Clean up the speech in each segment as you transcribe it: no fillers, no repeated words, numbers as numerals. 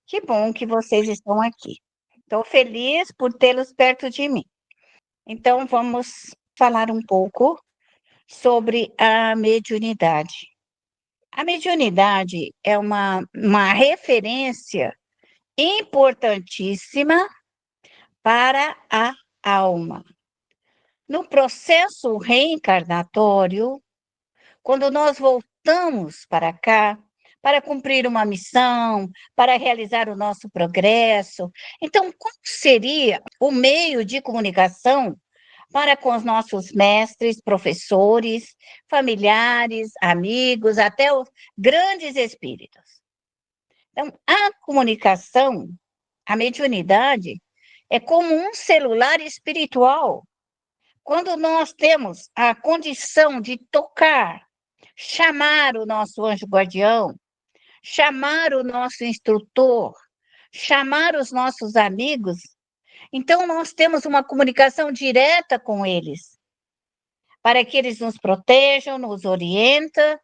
Que bom que vocês estão aqui. Estou feliz por tê-los perto de mim. Então, vamos falar um pouco sobre a mediunidade. A mediunidade é uma referência importantíssima para a alma. No processo reencarnatório, quando nós voltamos para cá, para cumprir uma missão, para realizar o nosso progresso, então, qual seria o meio de comunicação para com os nossos mestres, professores, familiares, amigos, até os grandes espíritos? Então, a comunicação, a mediunidade, é como um celular espiritual. Quando nós temos a condição de tocar, chamar o nosso anjo guardião, chamar o nosso instrutor, chamar os nossos amigos, então nós temos uma comunicação direta com eles, para que eles nos protejam, nos orientem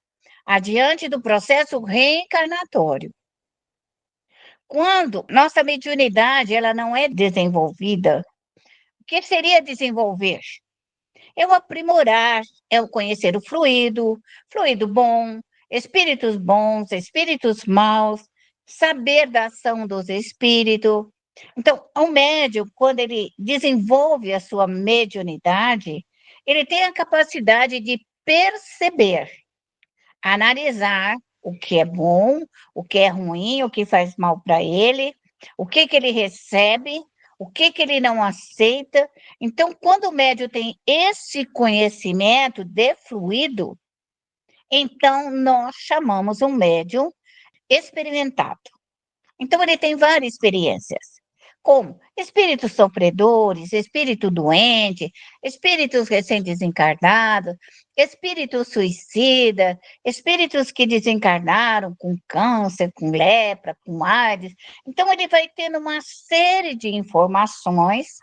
adiante do processo reencarnatório. Quando nossa mediunidade ela não é desenvolvida, o que seria desenvolver? É o aprimorar, é o conhecer o fluido bom, espíritos bons, espíritos maus, saber da ação dos espíritos. Então, o médium, quando ele desenvolve a sua mediunidade, ele tem a capacidade de perceber, analisar o que é bom, o que é ruim, o que faz mal para ele, o que ele recebe, o que ele não aceita. Então, quando o médium tem esse conhecimento de fluido, então nós chamamos um médium experimentado. Então, ele tem várias experiências, como espíritos sofredores, espírito doente, espíritos recém-desencarnados, espíritos suicida, espíritos que desencarnaram com câncer, com lepra, com AIDS. Então, ele vai tendo uma série de informações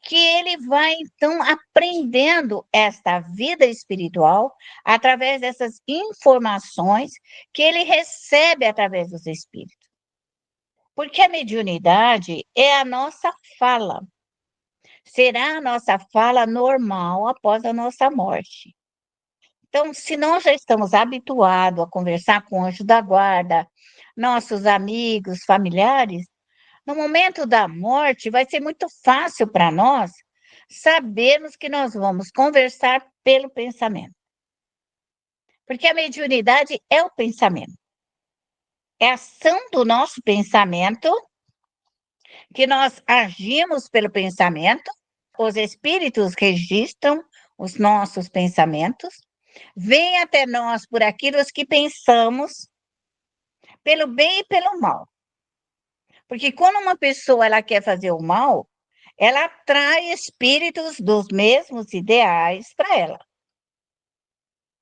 que ele vai, então, aprendendo esta vida espiritual através dessas informações que ele recebe através dos espíritos. Porque a mediunidade é a nossa fala. Será a nossa fala normal após a nossa morte. Então, se nós já estamos habituados a conversar com o anjo da guarda, nossos amigos, familiares, no momento da morte vai ser muito fácil para nós sabermos que nós vamos conversar pelo pensamento. Porque a mediunidade é o pensamento. É a ação do nosso pensamento que nós agimos pelo pensamento, os espíritos registram os nossos pensamentos, vêm até nós por aquilo que pensamos, pelo bem e pelo mal. Porque quando uma pessoa ela quer fazer o mal, ela atrai espíritos dos mesmos ideais para ela.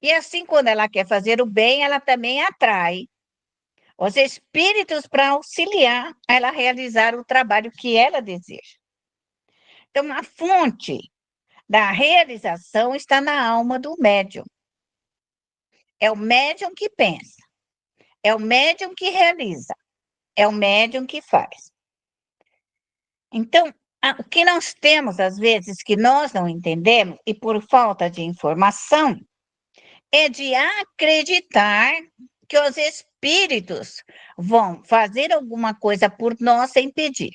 E assim, quando ela quer fazer o bem, ela também atrai os espíritos para auxiliar ela a realizar o trabalho que ela deseja. Então, a fonte da realização está na alma do médium. É o médium que pensa, é o médium que realiza, é o médium que faz. Então, o que nós temos, às vezes, que nós não entendemos, e por falta de informação, é de acreditar que os espíritos vão fazer alguma coisa por nós sem pedir.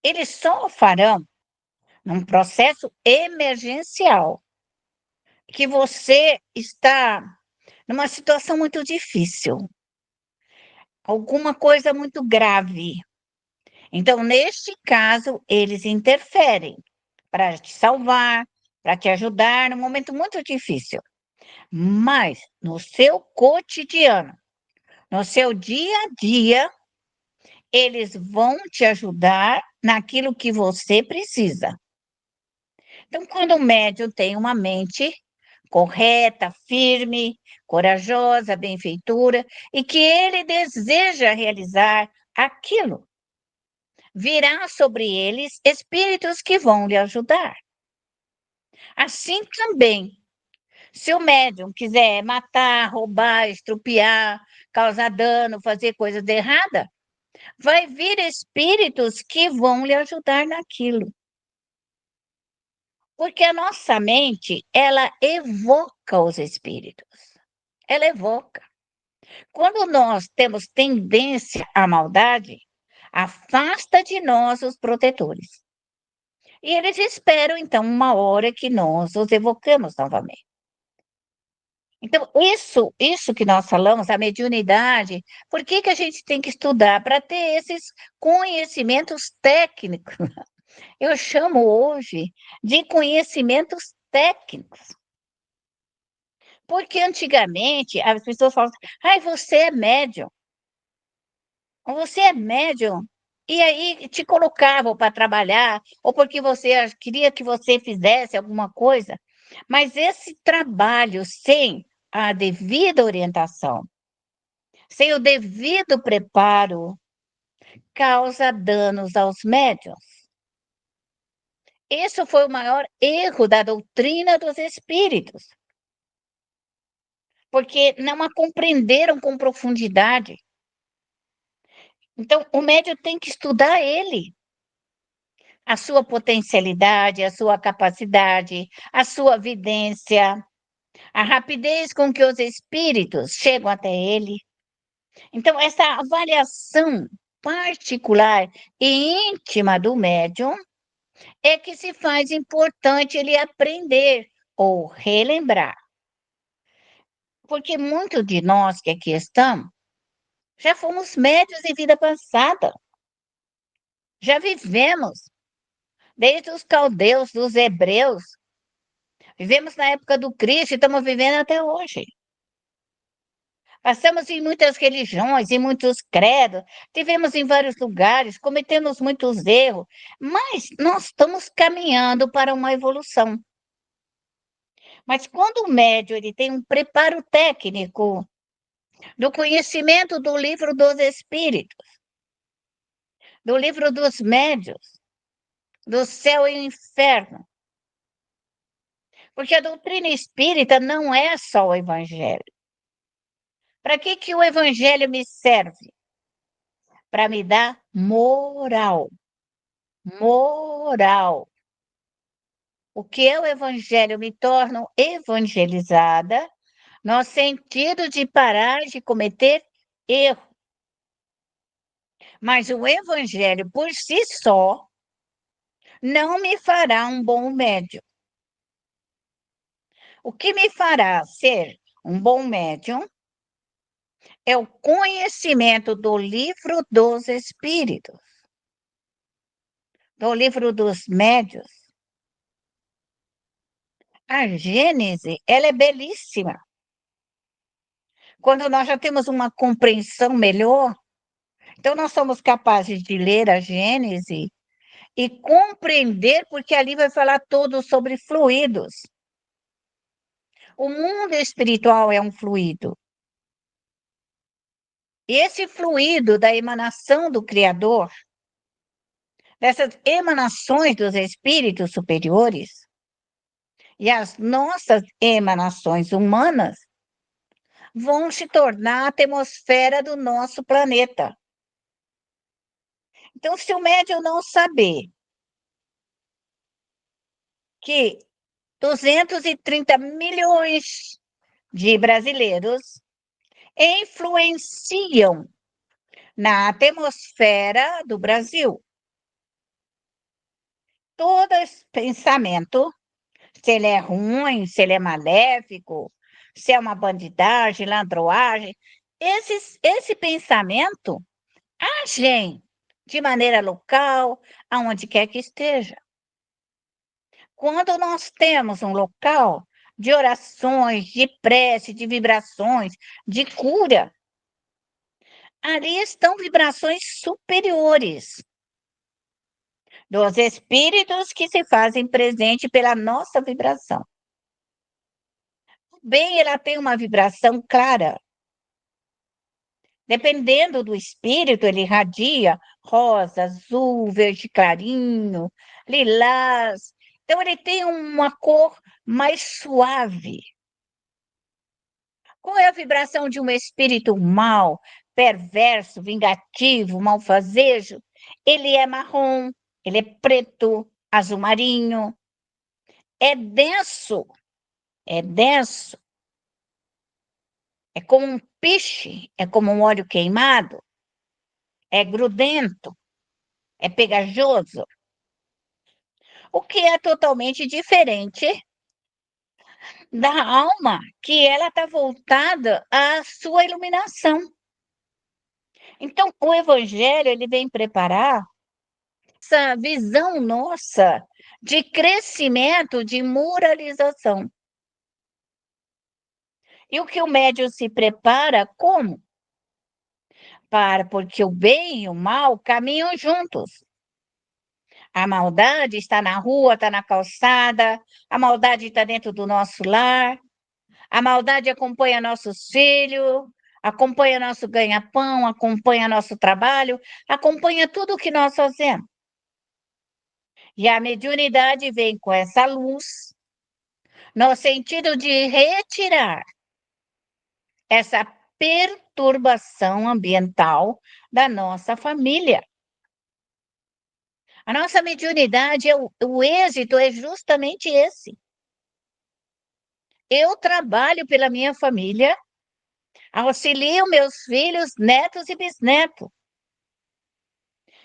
Eles só o farão num processo emergencial, que você está numa situação muito difícil, alguma coisa muito grave. Então, neste caso, eles interferem para te salvar, para te ajudar num momento muito difícil. Mas no seu cotidiano, no seu dia a dia, eles vão te ajudar naquilo que você precisa. Então, quando o médium tem uma mente correta, firme, corajosa, benfeitora, e que ele deseja realizar aquilo, virá sobre eles espíritos que vão lhe ajudar. Assim também, se o médium quiser matar, roubar, estrupiar, causar dano, fazer coisas erradas, vai vir espíritos que vão lhe ajudar naquilo. Porque a nossa mente, ela evoca os espíritos. Ela evoca. Quando nós temos tendência à maldade, afasta de nós os protetores. E eles esperam, então, uma hora que nós os evocamos novamente. Então, isso que nós falamos, a mediunidade, por que que a gente tem que estudar? Para ter esses conhecimentos técnicos. Eu chamo hoje de conhecimentos técnicos. Porque antigamente as pessoas falavam assim, ai, você é médium. Você é médium. E aí te colocavam para trabalhar, ou porque você queria que você fizesse alguma coisa. Mas esse trabalho sem a devida orientação, sem o devido preparo, causa danos aos médiuns. Esse foi o maior erro da doutrina dos espíritos, porque não a compreenderam com profundidade. Então, o médium tem que estudar ele, a sua potencialidade, a sua capacidade, a sua vidência, a rapidez com que os espíritos chegam até ele. Então, essa avaliação particular e íntima do médium é que se faz importante ele aprender ou relembrar. Porque muitos de nós que aqui estamos já fomos médios em vida passada, já vivemos desde os caldeus, dos hebreus, vivemos na época do Cristo e estamos vivendo até hoje. Passamos em muitas religiões, em muitos credos, tivemos em vários lugares, cometemos muitos erros, mas nós estamos caminhando para uma evolução. Mas quando o médium ele tem um preparo técnico do conhecimento do livro dos espíritos, do livro dos médiuns, do céu e o inferno, porque a doutrina espírita não é só o evangelho. Para que que o evangelho me serve? Para me dar moral. Moral. O que é o evangelho? Me torno evangelizada no sentido de parar de cometer erro. Mas o evangelho por si só não me fará um bom médium. O que me fará ser um bom médium é o conhecimento do livro dos espíritos, do livro dos médiuns. A Gênese, ela é belíssima. Quando nós já temos uma compreensão melhor, então nós somos capazes de ler a Gênese e compreender, porque ali vai falar tudo sobre fluidos. O mundo espiritual é um fluido. E esse fluido da emanação do Criador, dessas emanações dos espíritos superiores, e as nossas emanações humanas, vão se tornar a atmosfera do nosso planeta. Então, se o médium não saber que 230 milhões de brasileiros influenciam na atmosfera do Brasil, todo esse pensamento, se ele é ruim, se ele é maléfico, se é uma bandidagem, ladroagem, esse pensamento agem de maneira local, aonde quer que esteja. Quando nós temos um local de orações, de prece, de vibrações, de cura, ali estão vibrações superiores dos espíritos que se fazem presente pela nossa vibração. Bem, ela tem uma vibração clara. Dependendo do espírito, ele irradia rosa, azul, verde clarinho, lilás. Então, ele tem uma cor mais suave. Qual é a vibração de um espírito mau, perverso, vingativo, malfazejo? Ele é marrom, ele é preto, azul marinho. É denso, é denso. É como um piche, é como um óleo queimado, é grudento, é pegajoso. O que é totalmente diferente da alma, que ela está voltada à sua iluminação. Então, o evangelho, ele vem preparar essa visão nossa de crescimento, de moralização. E o que o médium se prepara como? Porque o bem e o mal caminham juntos. A maldade está na rua, está na calçada, a maldade está dentro do nosso lar, a maldade acompanha nossos filhos, acompanha nosso ganha-pão, acompanha nosso trabalho, acompanha tudo o que nós fazemos. E a mediunidade vem com essa luz, no sentido de retirar essa perturbação ambiental da nossa família. A nossa mediunidade, o êxito é justamente esse. Eu trabalho pela minha família, auxilio meus filhos, netos e bisnetos.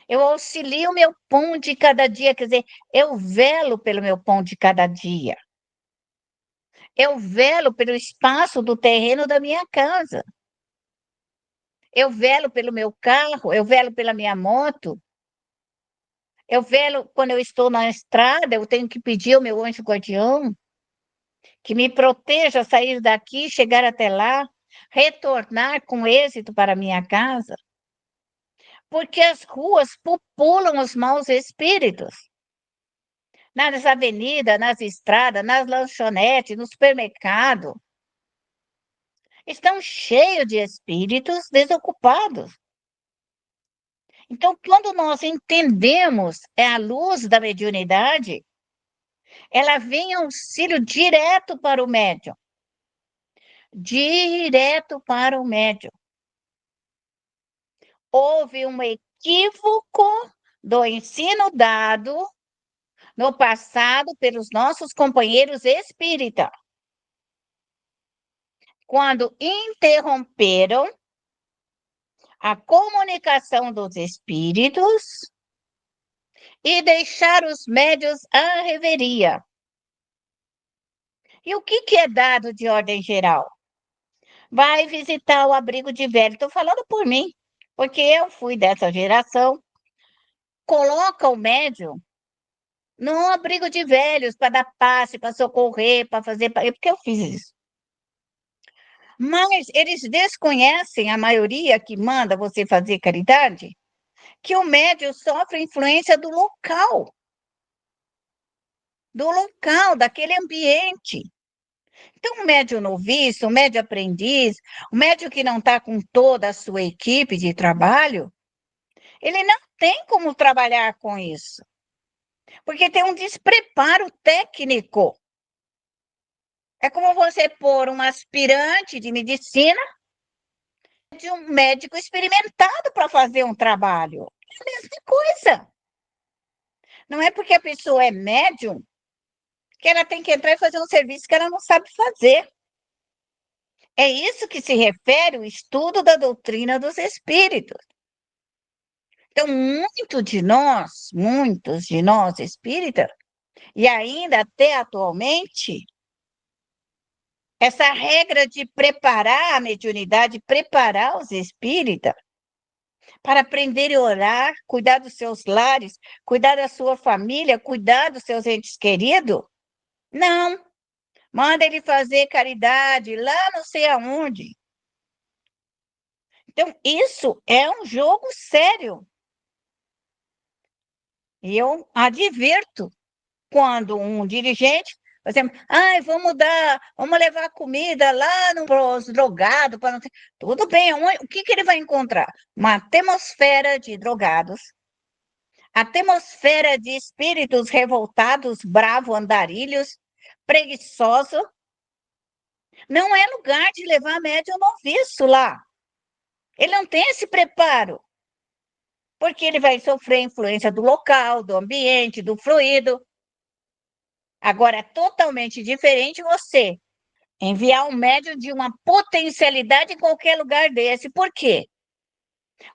Eu auxilio o meu pão de cada dia, quer dizer, eu velo pelo meu pão de cada dia. Eu velo pelo espaço do terreno da minha casa. Eu velo pelo meu carro, eu velo pela minha moto. Eu velo quando eu estou na estrada, eu tenho que pedir ao meu anjo guardião que me proteja a sair daqui, chegar até lá, retornar com êxito para minha casa. Porque as ruas pupulam os maus espíritos. Nas avenidas, nas estradas, nas lanchonetes, no supermercado. Estão cheios de espíritos desocupados. Então, quando nós entendemos a luz da mediunidade, ela vem auxílio direto para o médium. Direto para o médium. Houve um equívoco do ensino dado no passado pelos nossos companheiros espíritas, quando interromperam a comunicação dos espíritos e deixaram os médios à reveria. E o que é dado de ordem geral? Vai visitar o abrigo de velho. Estou falando por mim, porque eu fui dessa geração. Coloca o médium no abrigo de velhos para dar passe, para socorrer, para fazer. Porque eu fiz isso. Mas eles desconhecem, a maioria que manda você fazer caridade, que o médium sofre influência do local, daquele ambiente. Então, o médium noviço, o médium aprendiz, o médium que não está com toda a sua equipe de trabalho, ele não tem como trabalhar com isso, porque tem um despreparo técnico. É como você pôr um aspirante de medicina de um médico experimentado para fazer um trabalho. É a mesma coisa. Não é porque a pessoa é médium que ela tem que entrar e fazer um serviço que ela não sabe fazer. É isso que se refere o estudo da doutrina dos espíritos. Então, muitos de nós espíritas, e ainda até atualmente, essa regra de preparar a mediunidade, preparar os espíritas para aprender a orar, cuidar dos seus lares, cuidar da sua família, cuidar dos seus entes queridos, não. Manda ele fazer caridade lá não sei aonde. Então, isso é um jogo sério. E eu advirto quando um dirigente, por exemplo, vamos levar comida lá para os drogados, para não ter... Tudo bem, o que ele vai encontrar? Uma atmosfera de drogados, atmosfera de espíritos revoltados, bravos, andarilhos, preguiçosos, Não é lugar de levar médium noviço lá. Ele não tem esse preparo, porque ele vai sofrer influência do local, do ambiente, do fluido. Agora, é totalmente diferente você enviar um médium de uma potencialidade em qualquer lugar desse. Por quê?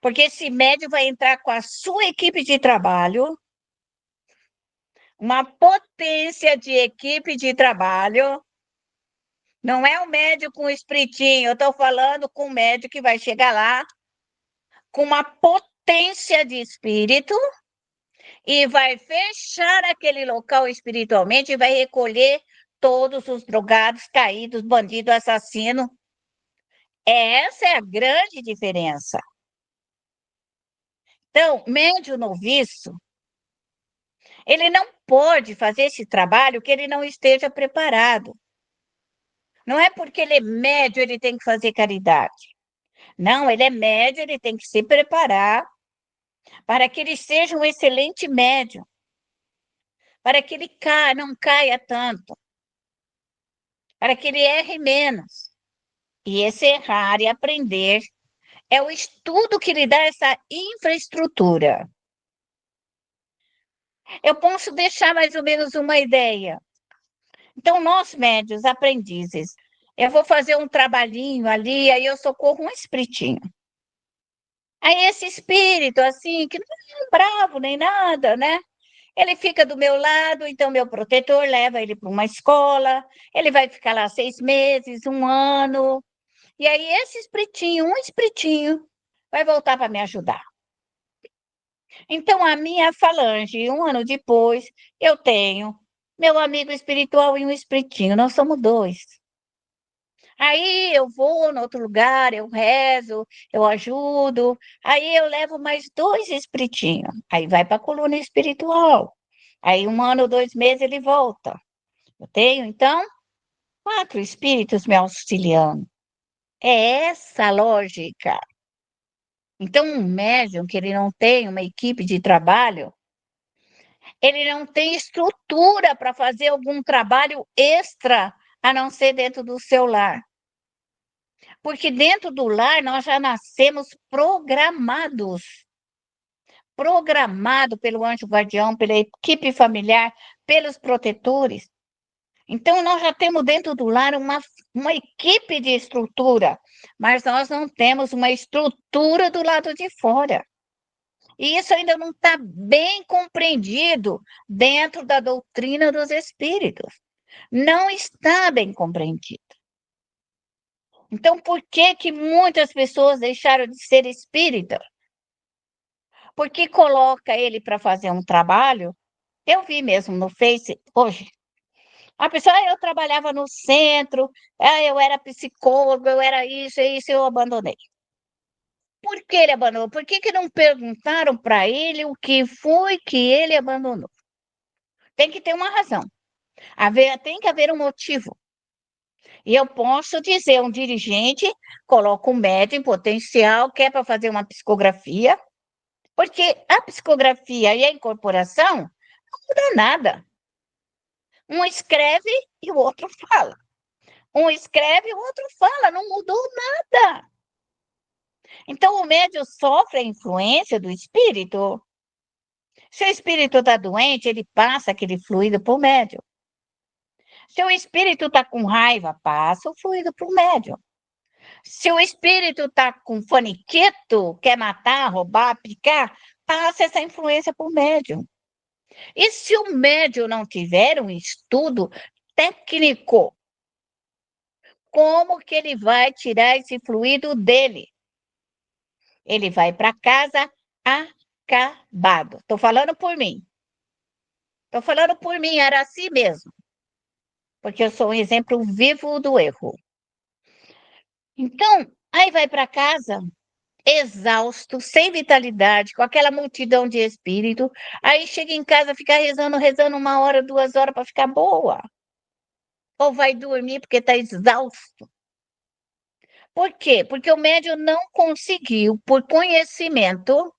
Porque esse médium vai entrar com a sua equipe de trabalho, uma potência de equipe de trabalho. Não é o médium com o espiritinho, eu estou falando com o médium que vai chegar lá com uma potência de espírito e vai fechar aquele local espiritualmente e vai recolher todos os drogados, caídos, bandidos, assassinos. Essa é a grande diferença. Então, médium noviço, ele não pode fazer esse trabalho que ele não esteja preparado. Não é porque ele é médium, ele tem que fazer caridade. Não, ele é médium, ele tem que se preparar para que ele seja um excelente médium, para que ele não caia tanto, para que ele erre menos. E esse errar e aprender é o estudo que lhe dá essa infraestrutura. Eu posso deixar mais ou menos uma ideia. Então, nós médios, aprendizes, eu vou fazer um trabalhinho ali, aí eu socorro um espiritinho. Aí esse espírito, assim, que não é bravo nem nada, né? Ele fica do meu lado, então meu protetor leva ele para uma escola, ele vai ficar lá 6 meses, um ano, e aí esse espiritinho, um espiritinho, vai voltar para me ajudar. Então, a minha falange, um ano depois, eu tenho meu amigo espiritual e um espiritinho, nós somos dois. Aí eu vou no outro lugar, eu rezo, eu ajudo, aí eu levo mais dois espiritinhos, aí vai para a coluna espiritual. Aí um ano, 2 meses ele volta. Eu tenho, então, 4 espíritos me auxiliando. É essa a lógica. Então, um médium que ele não tem uma equipe de trabalho, ele não tem estrutura para fazer algum trabalho extra, a não ser dentro do seu lar. Porque dentro do lar nós já nascemos programado pelo anjo guardião, pela equipe familiar, pelos protetores. Então, nós já temos dentro do lar uma equipe de estrutura, mas nós não temos uma estrutura do lado de fora. E isso ainda não está bem compreendido dentro da doutrina dos espíritos. Não está bem compreendido. Então, por que que muitas pessoas deixaram de ser espírita? Porque coloca ele para fazer um trabalho. Eu vi mesmo no Face hoje. A pessoa, eu trabalhava no centro, eu era psicólogo, eu era isso, eu abandonei. Por que ele abandonou? Por que que não perguntaram para ele o que foi que ele abandonou? Tem que ter uma razão. Tem que haver um motivo. E eu posso dizer, um dirigente coloca um médium em potencial, quer para fazer uma psicografia, porque a psicografia e a incorporação não muda nada. Um escreve e o outro fala. Um escreve e o outro fala, não mudou nada. Então, o médium sofre a influência do espírito. Se o espírito está doente, ele passa aquele fluido para o médium. Se o espírito está com raiva, passa o fluido para o médium. Se o espírito está com faniquito, quer matar, roubar, picar, passa essa influência para o médium. E se o médium não tiver um estudo técnico, como que ele vai tirar esse fluido dele? Ele vai para casa acabado. Estou falando por mim. Estou falando por mim, era assim mesmo. Porque eu sou um exemplo vivo do erro. Então, aí vai para casa exausto, sem vitalidade, com aquela multidão de espírito. Aí chega em casa, fica rezando, rezando 1 hora, 2 horas para ficar boa. Ou vai dormir porque está exausto. Por quê? Porque o médium não conseguiu, por conhecimento,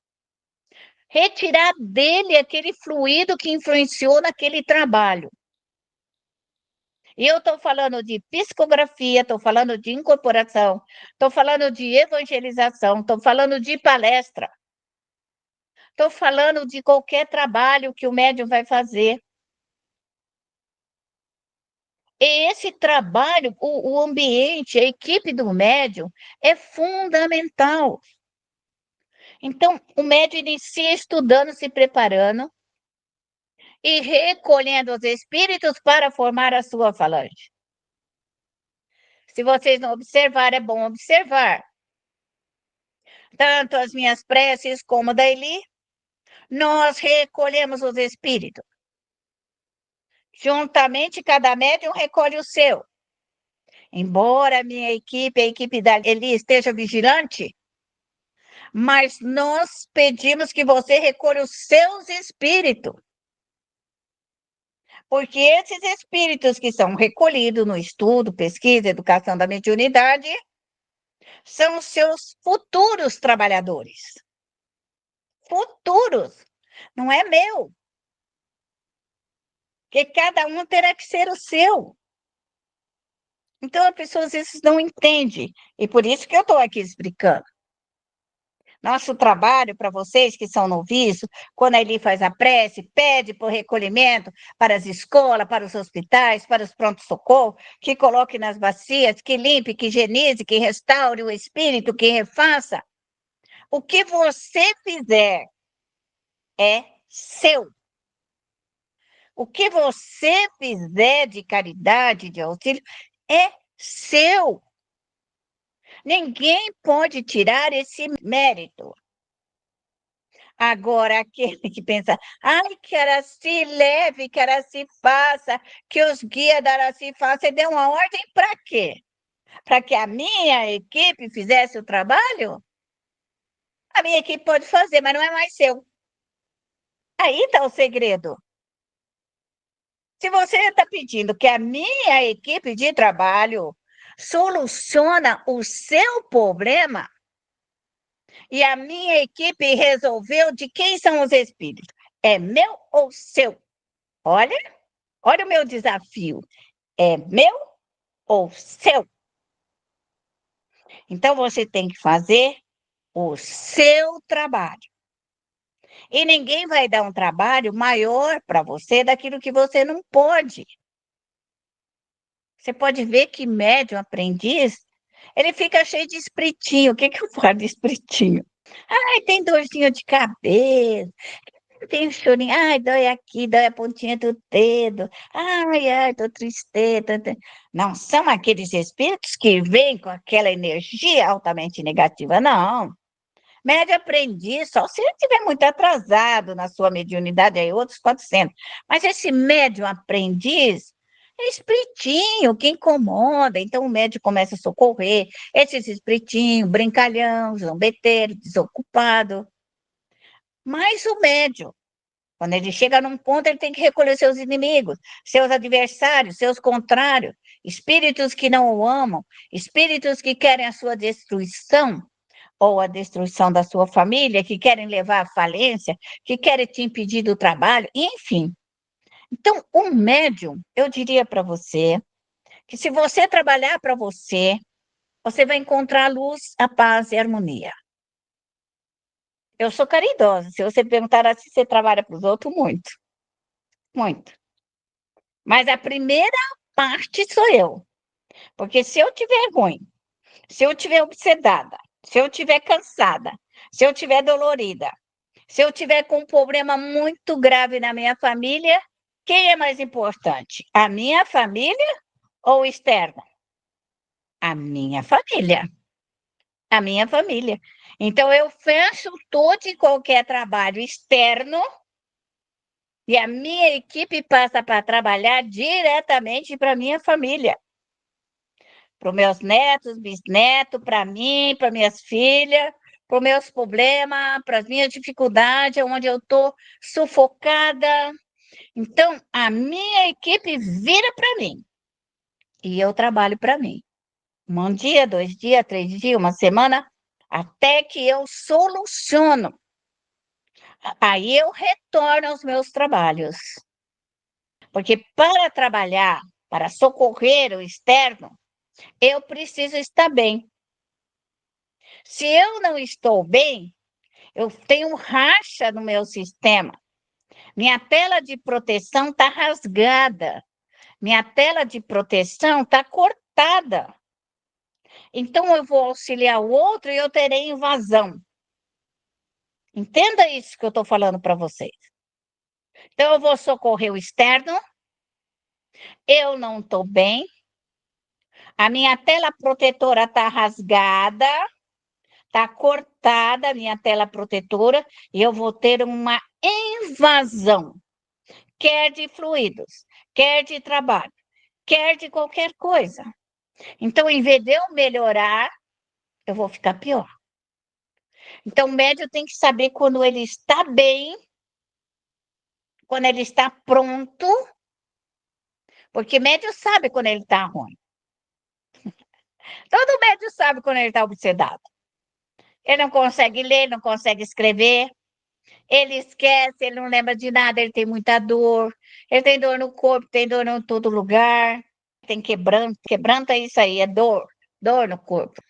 retirar dele aquele fluido que influenciou naquele trabalho. E eu estou falando de psicografia, estou falando de incorporação, estou falando de evangelização, estou falando de palestra, estou falando de qualquer trabalho que o médium vai fazer. E esse trabalho, o ambiente, a equipe do médium é fundamental. Então, o médium inicia estudando, se preparando e recolhendo os espíritos para formar a sua falange. Se vocês não observarem, é bom observar. Tanto as minhas preces como da Eli, nós recolhemos os espíritos. Juntamente, cada médium recolhe o seu. Embora a minha equipe, a equipe da Eli esteja vigilante, mas nós pedimos que você recolha os seus espíritos. Porque esses espíritos que são recolhidos no estudo, pesquisa, educação da mediunidade, são os seus futuros trabalhadores. Futuros, não é meu. Que cada um terá que ser o seu. Então, as pessoas às vezes não entendem, e por isso que eu estou aqui explicando. Nosso trabalho para vocês que são noviços, quando a Eli faz a prece, pede por recolhimento para as escolas, para os hospitais, para os pronto-socorro, que coloque nas bacias, que limpe, que higienize, que restaure o espírito, que refaça. O que você fizer é seu. O que você fizer de caridade, de auxílio, é seu. Ninguém pode tirar esse mérito. Agora, aquele que pensa, ai, que Araci leve, que Araci faça, que os guias da Araci façam, você deu uma ordem para quê? Para que a minha equipe fizesse o trabalho? A minha equipe pode fazer, mas não é mais seu. Aí está o segredo. Se você está pedindo que a minha equipe de trabalho soluciona o seu problema e a minha equipe resolveu de quem são os espíritos, é meu ou seu? Olha, olha o meu desafio. É meu ou seu? Então você tem que fazer o seu trabalho. E ninguém vai dar um trabalho maior para você daquilo que você não pode. Você pode ver que médium aprendiz, ele fica cheio de espritinho. O que que eu falo de espritinho? Ai, tem dorzinha de cabeça, tem chorinho, ai, dói aqui, dói a pontinha do dedo, ai, tô tristeza. Não são aqueles espíritos que vêm com aquela energia altamente negativa, não. Médio aprendiz, só se ele estiver muito atrasado na sua mediunidade, aí outros 400. Mas esse médium aprendiz é espiritinho que incomoda, então o médium começa a socorrer esses espiritinhos, brincalhão, zombeteiro, desocupado. Mas o médium, quando ele chega num ponto, ele tem que recolher seus inimigos, seus adversários, seus contrários, espíritos que não o amam, espíritos que querem a sua destruição ou a destruição da sua família, que querem levar à falência, que querem te impedir do trabalho, enfim. Então, um médium, eu diria para você, que se você trabalhar para você, você vai encontrar a luz, a paz e a harmonia. Eu sou caridosa, se você perguntar se você trabalha para os outros, muito, muito. Mas a primeira parte sou eu, porque se eu tiver ruim, se eu tiver obsedada, se eu tiver cansada, se eu tiver dolorida, se eu tiver com um problema muito grave na minha família, quem é mais importante? A minha família ou externa? A minha família. A minha família. Então, eu fecho todo e qualquer trabalho externo e a minha equipe passa para trabalhar diretamente para a minha família. Para os meus netos, bisnetos, para mim, para minhas filhas, para os meus problemas, para as minhas dificuldades, onde eu estou sufocada. Então, a minha equipe vira para mim e eu trabalho para mim. Um dia, 2 dias, 3 dias, uma semana, até que eu soluciono. Aí eu retorno aos meus trabalhos. Porque para trabalhar para socorrer o externo, eu preciso estar bem. Se eu não estou bem, eu tenho racha no meu sistema. Minha tela de proteção está rasgada. Minha tela de proteção está cortada. Então, eu vou auxiliar o outro e eu terei invasão. Entenda isso que eu estou falando para vocês. Então, eu vou socorrer o externo, eu não estou bem, a minha tela protetora está rasgada, está cortada a minha tela protetora, e eu vou ter uma invasão, quer de fluidos, quer de trabalho, quer de qualquer coisa. Então, em vez de eu melhorar, eu vou ficar pior. Então, o médium tem que saber quando ele está bem, quando ele está pronto, porque médium sabe quando ele está ruim. Todo médium sabe quando ele está obsedado. Ele não consegue ler, não consegue escrever, ele esquece, ele não lembra de nada, ele tem muita dor, ele tem dor no corpo, tem dor em todo lugar, tem quebranto, quebranto é isso aí, é dor, dor no corpo.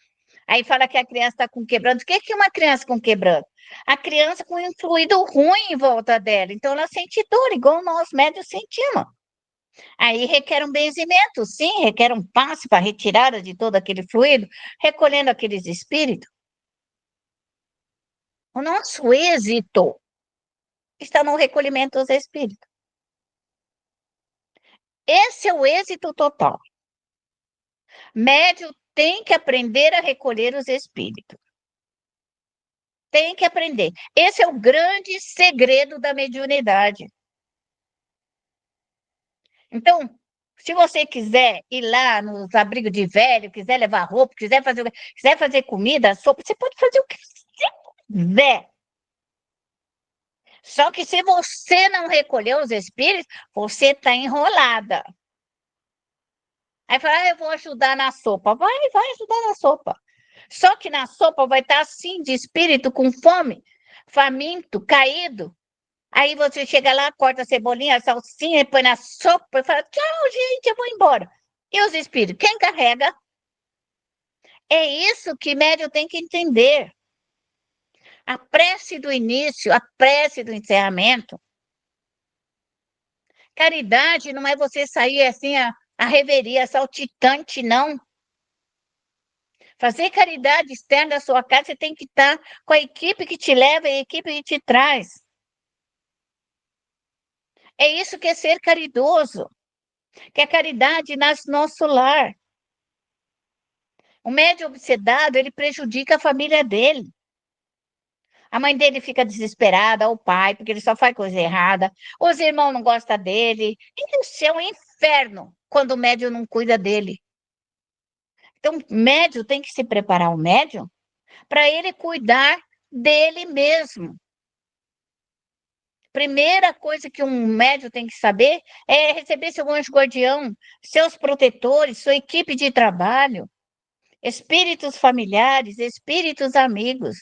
Aí fala que a criança está com quebranto. O que é uma criança com quebranto? A criança com um fluido ruim em volta dela, então ela sente dor, igual nós médios sentimos. Aí requer um benzimento, sim, requer um passe para retirada de todo aquele fluido, recolhendo aqueles espíritos. O nosso êxito está no recolhimento dos espíritos. Esse é o êxito total. Médio tem que aprender a recolher os espíritos. Tem que aprender. Esse é o grande segredo da mediunidade. Então, se você quiser ir lá nos abrigos de velho, quiser levar roupa, quiser fazer comida, sopa, você pode fazer o que você quiser. Só que se você não recolher os espíritos, você está enrolada. Aí fala, eu vou ajudar na sopa. Vai ajudar na sopa. Só que na sopa vai estar assim, de espírito, com fome, faminto, caído. Aí você chega lá, corta a cebolinha, a salsinha, põe na sopa e fala, tchau, gente, eu vou embora. E os espíritos? Quem carrega? É isso que médium tem que entender. A prece do início, a prece do encerramento. Caridade não é você sair assim, a reveria saltitante, não. Fazer caridade externa da sua casa, você tem que estar com a equipe que te leva e a equipe que te traz. É isso que é ser caridoso, que a caridade nasce no nosso lar. O médium obsedado, ele prejudica a família dele. A mãe dele fica desesperada, o pai, porque ele só faz coisa errada. Os irmãos não gostam dele. Isso é um inferno quando o médium não cuida dele. Então, o médium tem que se preparar, o médium, para ele cuidar dele mesmo. Primeira coisa que um médium tem que saber é receber seu anjo guardião, seus protetores, sua equipe de trabalho, espíritos familiares, espíritos amigos.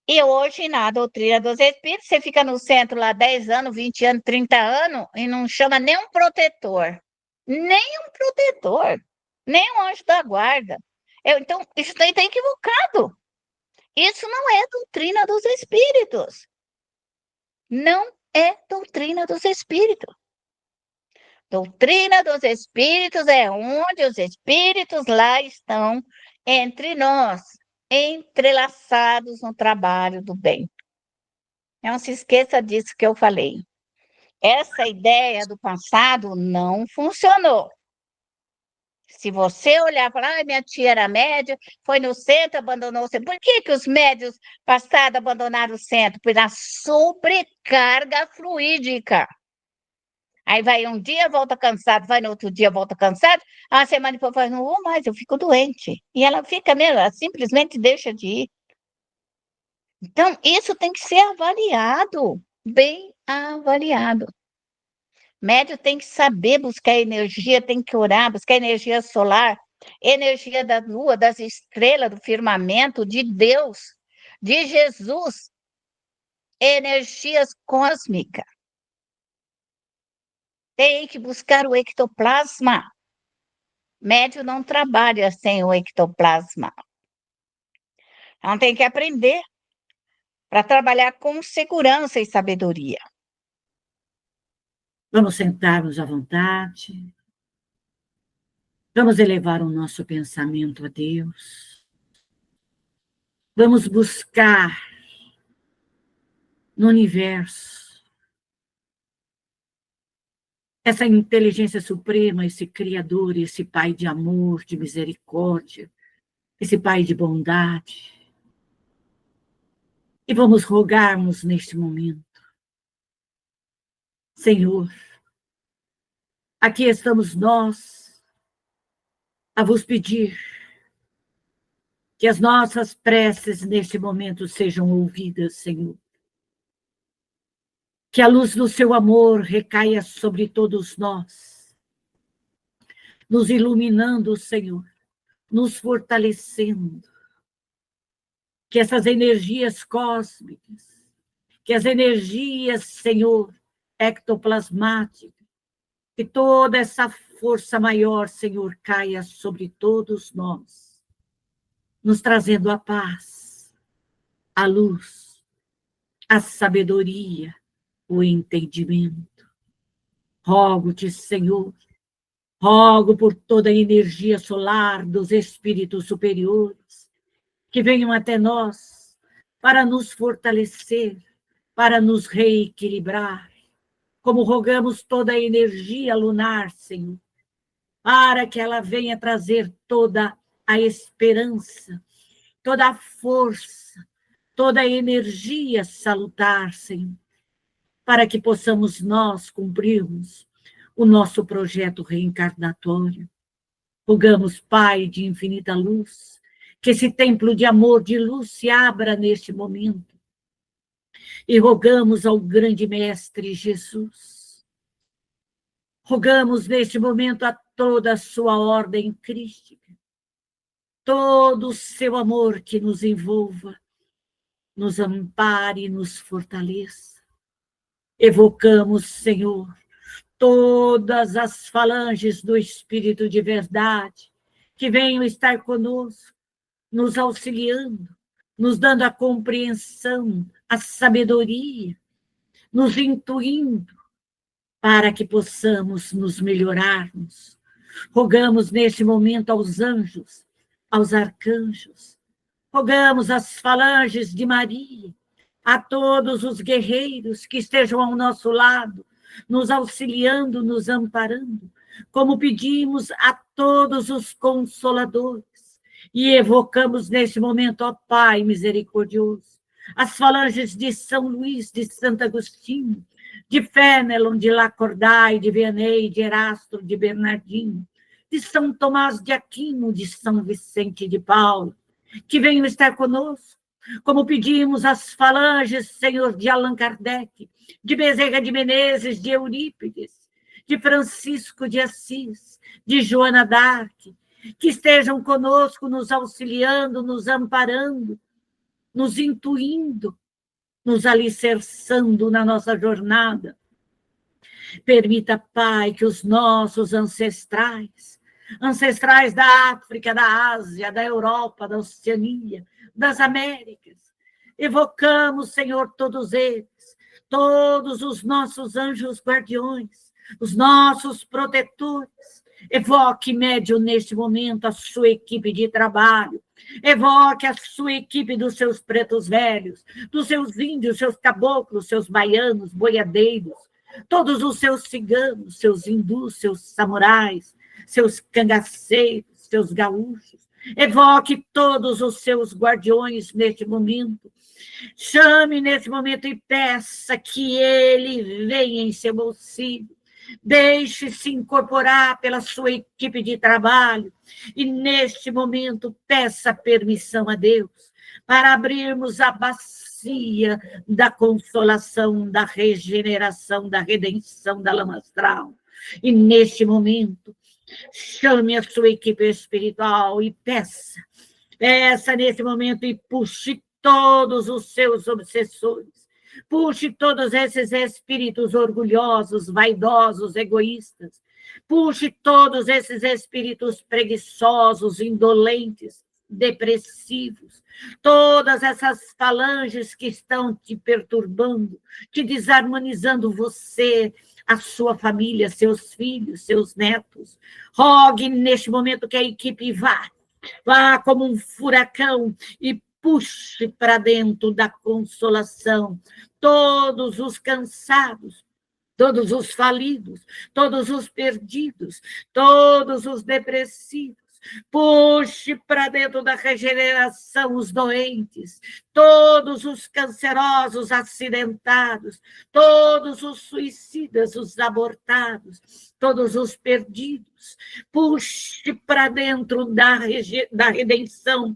E hoje, na doutrina dos espíritos, você fica no centro lá 10 anos, 20 anos, 30 anos e não chama nem um protetor. Nem um protetor. Nem um anjo da guarda. Então, isso daí está equivocado. Isso não é doutrina dos espíritos. Não é doutrina dos espíritos. Doutrina dos espíritos é onde os espíritos lá estão entre nós, entrelaçados no trabalho do bem. Não se esqueça disso que eu falei. Essa ideia do passado não funcionou. Se você olhar e falar, minha tia era média, foi no centro, abandonou o centro. Por que os médios passados abandonaram o centro? Pela sobrecarga fluídica. Aí vai um dia, volta cansado, vai no outro dia, volta cansado, a semana depois fala, não vou mais, eu fico doente. E ela fica mesmo, ela simplesmente deixa de ir. Então, isso tem que ser avaliado, bem avaliado. Médio tem que saber buscar energia, tem que orar, buscar energia solar, energia da lua, das estrelas, do firmamento, de Deus, de Jesus, energias cósmicas. Tem que buscar o ectoplasma. Médio não trabalha sem o ectoplasma. Então tem que aprender para trabalhar com segurança e sabedoria. Vamos sentar-nos à vontade. Vamos elevar o nosso pensamento a Deus. Vamos buscar no universo essa inteligência suprema, esse Criador, esse Pai de amor, de misericórdia, esse Pai de bondade. E vamos rogarmos neste momento. Senhor, aqui estamos nós a vos pedir que as nossas preces neste momento sejam ouvidas, Senhor. Que a luz do seu amor recaia sobre todos nós, nos iluminando, Senhor, nos fortalecendo. Que essas energias cósmicas, que as energias, Senhor, ectoplasmáticas, que toda essa força maior, Senhor, caia sobre todos nós, nos trazendo a paz, a luz, a sabedoria, o entendimento. Rogo-te, Senhor, rogo por toda a energia solar dos espíritos superiores, que venham até nós para nos fortalecer, para nos reequilibrar, como rogamos toda a energia lunar, Senhor, para que ela venha trazer toda a esperança, toda a força, toda a energia salutar, Senhor, para que possamos nós cumprirmos o nosso projeto reencarnatório. Rogamos, Pai de infinita luz, que esse templo de amor, de luz se abra neste momento. E rogamos ao grande Mestre Jesus. Rogamos neste momento a toda a sua ordem crística, todo o seu amor que nos envolva, nos ampare e nos fortaleça. Evocamos, Senhor, todas as falanges do Espírito de verdade que venham estar conosco, nos auxiliando, nos dando a compreensão, a sabedoria, nos intuindo para que possamos nos melhorarmos. Rogamos neste momento aos anjos, aos arcanjos, rogamos às falanges de Maria, a todos os guerreiros que estejam ao nosso lado, nos auxiliando, nos amparando, como pedimos a todos os consoladores, e evocamos neste momento, ó Pai misericordioso, as falanges de São Luís, de Santo Agostinho, de Fénelon, de Lacordaire, de Vianney, de Erasto, de Bernardino, de São Tomás de Aquino, de São Vicente de Paulo, que venham estar conosco, como pedimos as falanges, Senhor, de Allan Kardec, de Bezerra de Menezes, de Eurípides, de Francisco de Assis, de Joana d'Arc, que estejam conosco, nos auxiliando, nos amparando, nos intuindo, nos alicerçando na nossa jornada. Permita, Pai, que os nossos ancestrais da África, da Ásia, da Europa, da Oceania, das Américas, evocamos, Senhor, todos eles, todos os nossos anjos guardiões, os nossos protetores. Evoque, médium, neste momento, a sua equipe de trabalho. Evoque a sua equipe dos seus pretos velhos, dos seus índios, seus caboclos, seus baianos, boiadeiros, todos os seus ciganos, seus hindus, seus samurais, seus cangaceiros, seus gaúchos. Evoque todos os seus guardiões neste momento. Chame neste momento e peça que ele venha em seu auxílio. Deixe-se incorporar pela sua equipe de trabalho e, neste momento, peça permissão a Deus para abrirmos a bacia da consolação, da regeneração, da redenção da lama astral. E, neste momento, chame a sua equipe espiritual e peça nesse momento e puxe todos os seus obsessores, Puxe todos esses espíritos orgulhosos, vaidosos, egoístas. Puxe todos esses espíritos preguiçosos, indolentes, depressivos. Todas essas falanges que estão te perturbando, te desarmonizando você, a sua família, seus filhos, seus netos. Rogue neste momento que a equipe vá como um furacão e puxe para dentro da consolação todos os cansados, todos os falidos, todos os perdidos, todos os depressivos. Puxe para dentro da regeneração os doentes, todos os cancerosos acidentados, todos os suicidas, os abortados, todos os perdidos. Puxe para dentro da redenção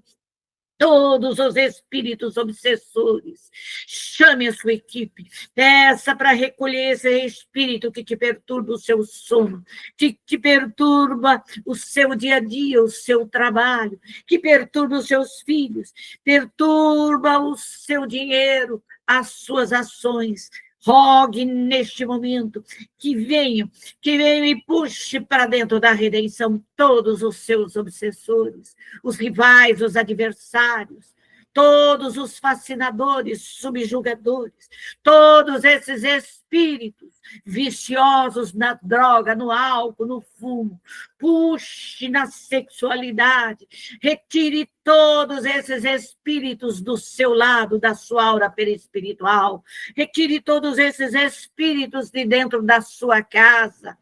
todos os espíritos obsessores. Chame a sua equipe, peça para recolher esse espírito que te perturba o seu sono, que te perturba o seu dia a dia, o seu trabalho, que perturba os seus filhos, perturba o seu dinheiro, as suas ações. Rogue neste momento que venham e puxe para dentro da redenção todos os seus obsessores, os rivais, os adversários, todos os fascinadores, subjugadores, todos esses espíritos viciosos na droga, no álcool, no fumo. Puxe na sexualidade, retire todos esses espíritos do seu lado, da sua aura perispiritual, retire todos esses espíritos de dentro da sua casa,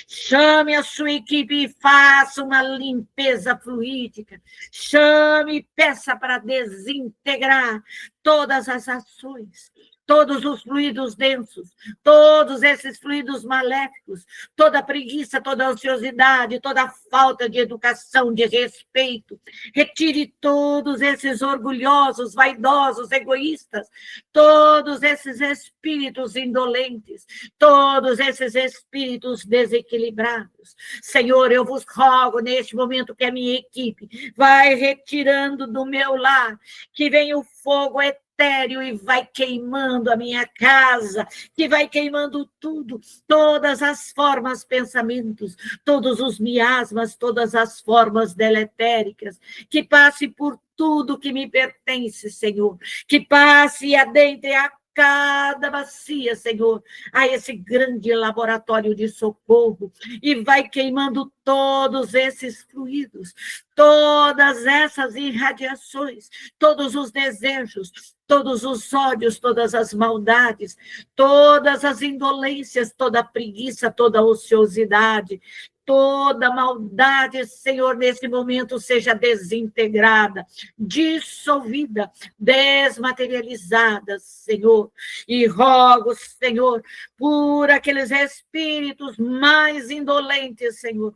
chame a sua equipe e faça uma limpeza fluídica, chame e peça para desintegrar todas as ações, todos os fluidos densos, todos esses fluidos maléficos, toda a preguiça, toda a ociosidade, toda a falta de educação, de respeito. Retire todos esses orgulhosos, vaidosos, egoístas, todos esses espíritos indolentes, todos esses espíritos desequilibrados. Senhor, eu vos rogo neste momento que a minha equipe vai retirando do meu lar, que venha o fogo etéreo e vai queimando a minha casa, que vai queimando tudo, todas as formas, pensamentos, todos os miasmas, todas as formas deletéricas, que passe por tudo que me pertence, Senhor, que passe e adentre a cada bacia, Senhor, a esse grande laboratório de socorro, e vai queimando todos esses fluidos, todas essas irradiações, todos os desejos, todos os ódios, todas as maldades, todas as indolências, toda a preguiça, toda a ociosidade, toda maldade, Senhor, nesse momento seja desintegrada, dissolvida, desmaterializada, Senhor. E rogo, Senhor, por aqueles espíritos mais indolentes, Senhor,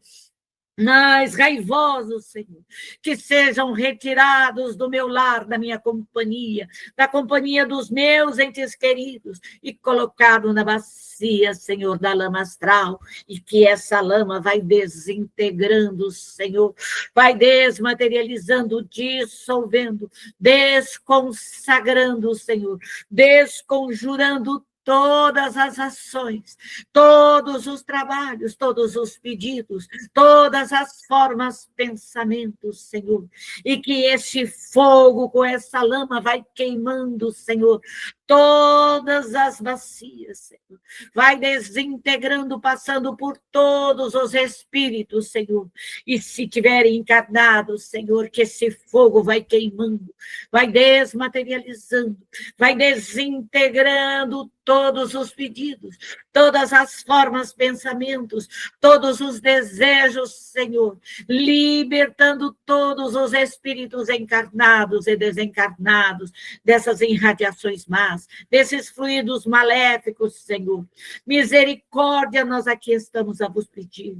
mais raivosos, Senhor, que sejam retirados do meu lar, da minha companhia, da companhia dos meus entes queridos, e colocados na bacia, Senhor, da lama astral, e que essa lama vai desintegrando, Senhor, vai desmaterializando, dissolvendo, desconsagrando, Senhor, desconjurando todas as ações, todos os trabalhos, todos os pedidos, todas as formas, pensamentos, Senhor, e que este fogo com essa lama vai queimando, Senhor, todas as bacias, Senhor, vai desintegrando, passando por todos os espíritos, Senhor, e se tiverem encarnados, Senhor, que esse fogo vai queimando, vai desmaterializando, vai desintegrando todos os pedidos, todas as formas, pensamentos, todos os desejos, Senhor, libertando todos os espíritos encarnados e desencarnados dessas irradiações más, desses fluidos maléficos, Senhor. Misericórdia, nós aqui estamos a vos pedir.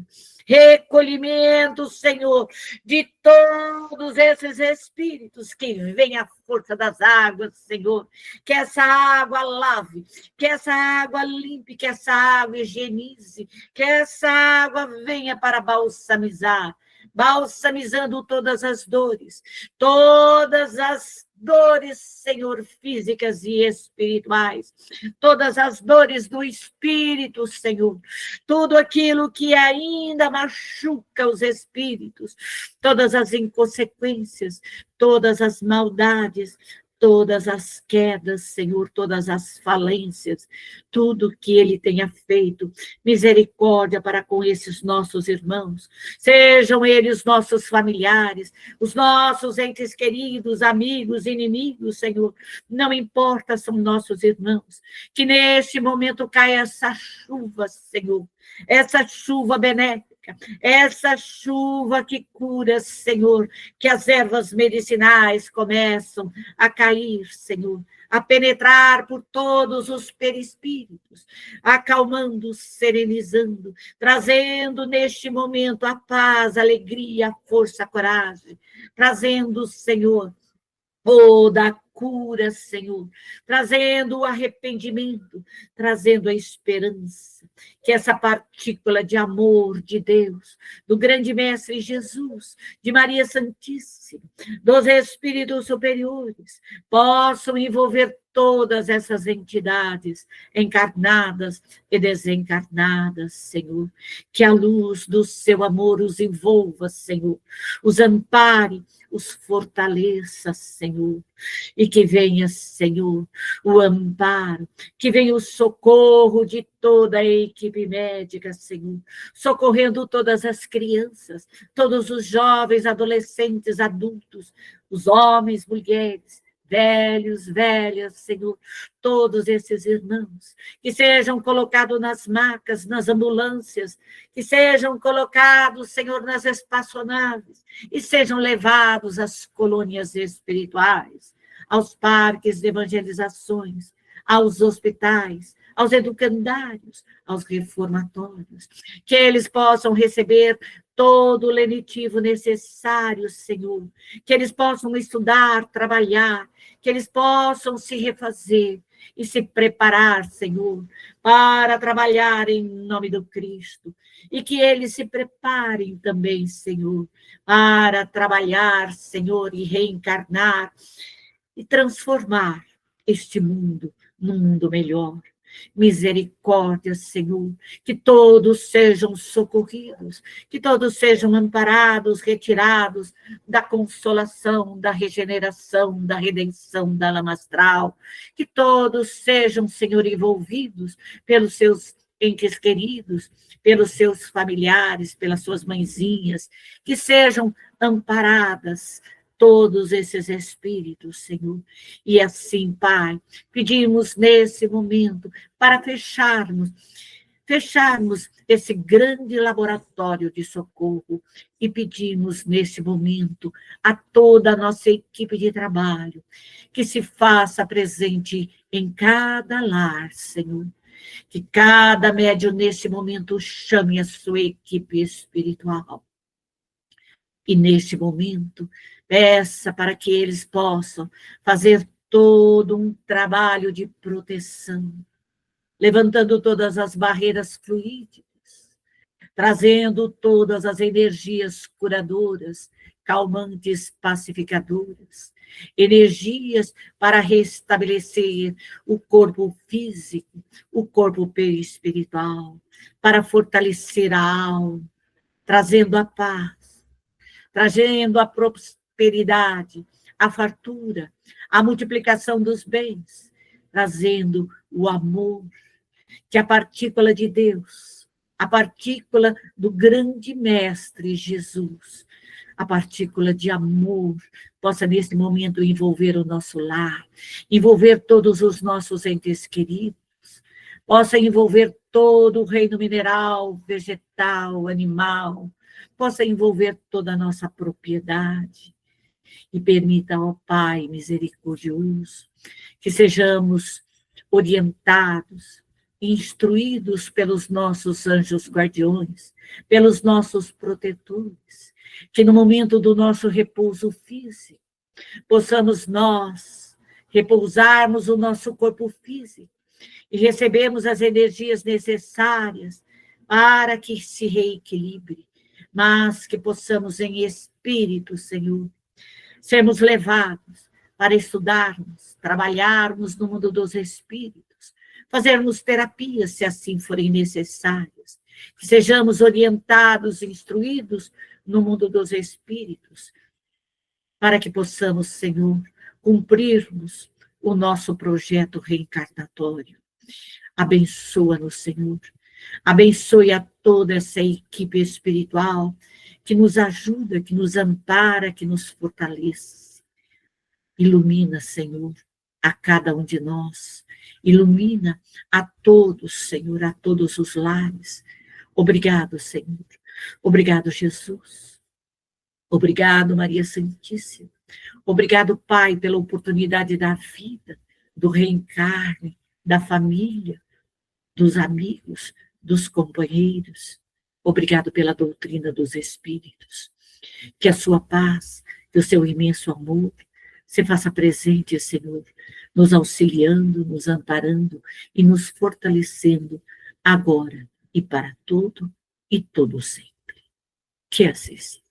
Recolhimento, Senhor, de todos esses espíritos, que vem a força das águas, Senhor, que essa água lave, que essa água limpe, que essa água higienize, que essa água venha para balsamizar, balsamizando todas as dores, todas as dores, Senhor, físicas e espirituais, todas as dores do espírito, Senhor, tudo aquilo que ainda machuca os espíritos, todas as inconsequências, todas as maldades, todas as quedas, Senhor, todas as falências, tudo que ele tenha feito, misericórdia para com esses nossos irmãos, sejam eles nossos familiares, os nossos entes queridos, amigos, inimigos, Senhor, não importa, são nossos irmãos, que neste momento caia essa chuva, Senhor, essa chuva benéfica, essa chuva que cura, Senhor, que as ervas medicinais começam a cair, Senhor, a penetrar por todos os perispíritos, acalmando, serenizando, trazendo neste momento a paz, a alegria, a força, a coragem, trazendo, Senhor, toda a cura, Senhor, trazendo o arrependimento, trazendo a esperança, que essa partícula de amor de Deus, do grande Mestre Jesus, de Maria Santíssima, dos Espíritos superiores, possam envolver todas essas entidades encarnadas e desencarnadas, Senhor, que a luz do seu amor os envolva, Senhor, os ampare, os fortaleça, Senhor, e que venha, Senhor, o amparo, que venha o socorro de toda a equipe médica, Senhor, socorrendo todas as crianças, todos os jovens, adolescentes, adultos, os homens, mulheres, velhos, velhas, Senhor, todos esses irmãos, que sejam colocados nas macas, nas ambulâncias, que sejam colocados, Senhor, nas espaçonaves, e sejam levados às colônias espirituais, aos parques de evangelizações, aos hospitais, aos educandários, aos reformatórios, que eles possam receber todo o lenitivo necessário, Senhor, que eles possam estudar, trabalhar, que eles possam se refazer e se preparar, Senhor, para trabalhar em nome do Cristo, e que eles se preparem também, Senhor, para trabalhar, Senhor, e reencarnar, e transformar este mundo num mundo melhor. Misericórdia, Senhor, que todos sejam socorridos, que todos sejam amparados, retirados da consolação, da regeneração, da redenção, da lama astral, que todos sejam, Senhor, envolvidos pelos seus entes queridos, pelos seus familiares, pelas suas mãezinhas, que sejam amparadas todos esses espíritos, Senhor. E assim, Pai, pedimos nesse momento para fecharmos esse grande laboratório de socorro e pedimos nesse momento a toda a nossa equipe de trabalho que se faça presente em cada lar, Senhor. Que cada médium nesse momento chame a sua equipe espiritual. E neste momento, peça para que eles possam fazer todo um trabalho de proteção, levantando todas as barreiras fluídicas, trazendo todas as energias curadoras, calmantes, pacificadoras, energias para restabelecer o corpo físico, o corpo perispiritual, para fortalecer a alma, trazendo a paz, trazendo a prosperidade, a fartura, a multiplicação dos bens, trazendo o amor, que a partícula de Deus, a partícula do grande Mestre Jesus, a partícula de amor, possa nesse momento envolver o nosso lar, envolver todos os nossos entes queridos, possa envolver todo o reino mineral, vegetal, animal, possa envolver toda a nossa propriedade, e permita, ó Pai misericordioso, que sejamos orientados, instruídos pelos nossos anjos guardiões, pelos nossos protetores, que no momento do nosso repouso físico, possamos nós repousarmos o nosso corpo físico e recebemos as energias necessárias para que se reequilibre, mas que possamos em espírito, Senhor, sermos levados para estudarmos, trabalharmos no mundo dos espíritos, fazermos terapias, se assim forem necessárias, que sejamos orientados, instruídos no mundo dos espíritos, para que possamos, Senhor, cumprirmos o nosso projeto reencarnatório. Abençoa-nos, Senhor. Abençoe a toda essa equipe espiritual que nos ajuda, que nos ampara, que nos fortalece. Ilumina, Senhor, a cada um de nós. Ilumina a todos, Senhor, a todos os lares. Obrigado, Senhor. Obrigado, Jesus. Obrigado, Maria Santíssima. Obrigado, Pai, pela oportunidade da vida, do reencarne, da família, dos amigos, dos companheiros. Obrigado pela doutrina dos Espíritos. Que a sua paz, que o seu imenso amor se faça presente, Senhor, nos auxiliando, nos amparando e nos fortalecendo agora e para todo e todo sempre. Que assim seja.